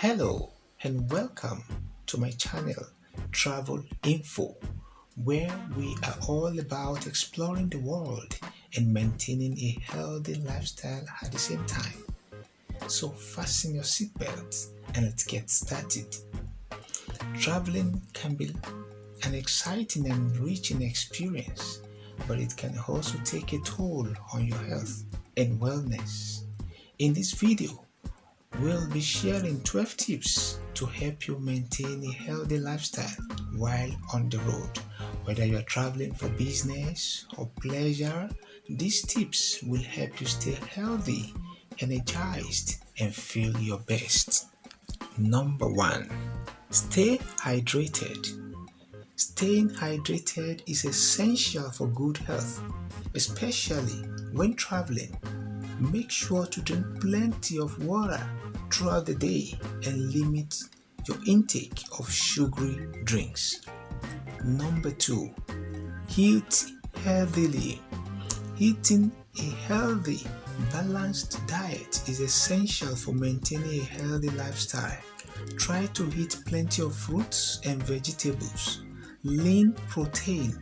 Hello and welcome to my channel Travel Info, where we are all about exploring the world and maintaining a healthy lifestyle at the same time. So fasten your seatbelts and let's get started. Traveling can be an exciting and enriching experience, but it can also take a toll on your health and wellness. In this video, we'll be sharing 12 tips to help you maintain a healthy lifestyle while on the road. Whether you're traveling for business or pleasure, these tips will help you stay healthy, energized, and feel your best. Number 1. Stay hydrated. Staying hydrated is essential for good health, especially when traveling. Make sure to drink plenty of water throughout the day and limit your intake of sugary drinks. Number 2. Eat healthily. Eating a healthy, balanced diet is essential for maintaining a healthy lifestyle. Try to eat plenty of fruits and vegetables, lean protein,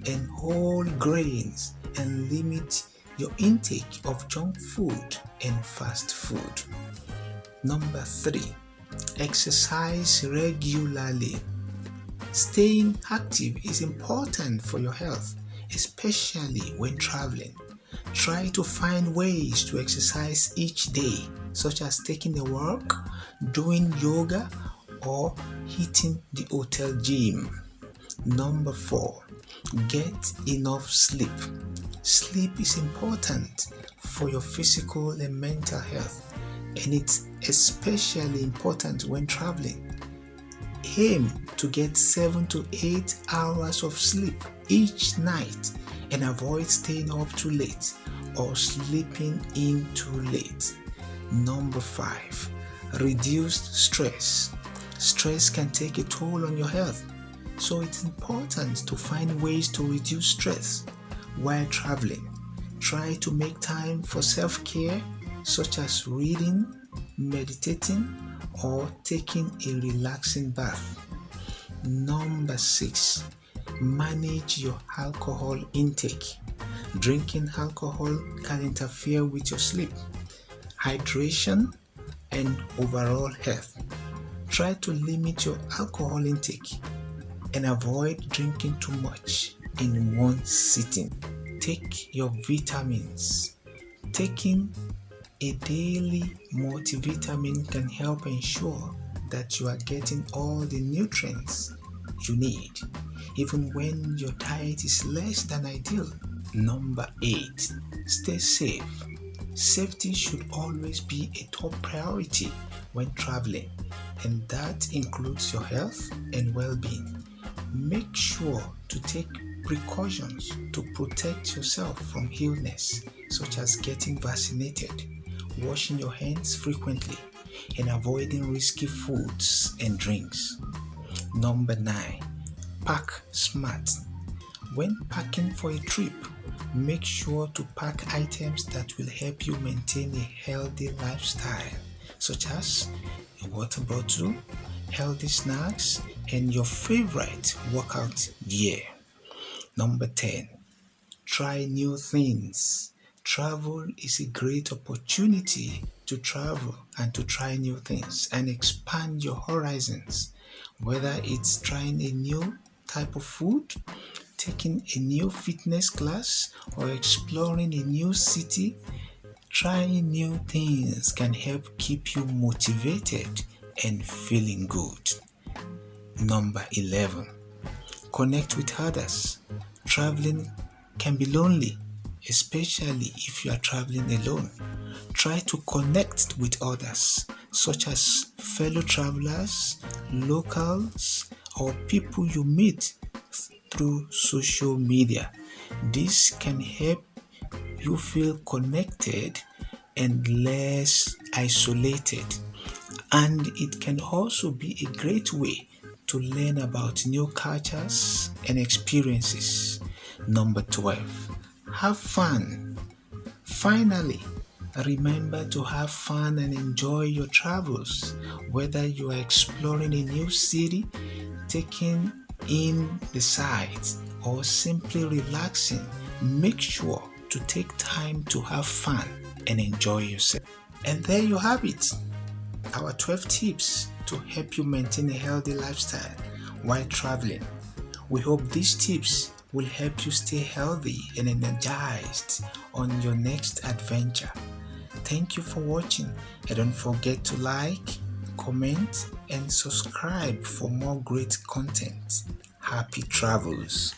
and whole grains, and limit your intake of junk food and fast food. Number 3. Exercise regularly. Staying active is important for your health, especially when traveling. Try to find ways to exercise each day, such as taking a walk, doing yoga, or hitting the hotel gym. Number 4. Get enough sleep. Sleep is important for your physical and mental health, and it's especially important when traveling. Aim to get 7 to 8 hours of sleep each night and avoid staying up too late or sleeping in too late. Number 5. Reduce stress. Stress can take a toll on your health, so it's important to find ways to reduce stress while traveling. Try to make time for self-care, such as reading, meditating, or taking a relaxing bath. Number 6. Manage your alcohol intake. Drinking alcohol can interfere with your sleep, hydration, and overall health. Try to limit your alcohol intake and avoid drinking too much in one sitting. Take your vitamins. Taking a daily multivitamin can help ensure that you are getting all the nutrients you need, even when your diet is less than ideal. Number 8. Stay safe. Safety should always be a top priority when traveling, and that includes your health and well-being. Make sure to take precautions to protect yourself from illness, such as getting vaccinated, washing your hands frequently, and avoiding risky foods and drinks. Number 9. Pack smart. When packing for a trip, make sure to pack items that will help you maintain a healthy lifestyle, such as a water bottle, healthy snacks, and your favorite workout gear. Number 10. Try new things. Travel is a great opportunity to travel and to try new things and expand your horizons. Whether it's trying a new type of food, taking a new fitness class, or exploring a new city, trying new things can help keep you motivated and feeling good. Number 11. Connect with others. Traveling can be lonely, especially if you are traveling alone. Try to connect with others, such as fellow travelers, locals, or people you meet through social media. This can help you feel connected and less isolated, and it can also be a great way to learn about new cultures and experiences. Number 12. Have fun. Finally, Remember to have fun and enjoy your travels, whether you are exploring a new city, taking in the sights, or simply relaxing. Make sure to take time to have fun and enjoy yourself. And there you have it, our 12 tips to help you maintain a healthy lifestyle while traveling. We hope these tips will help you stay healthy and energized on your next adventure. Thank you for watching, and don't forget to like, comment, and subscribe for more great content. Happy travels!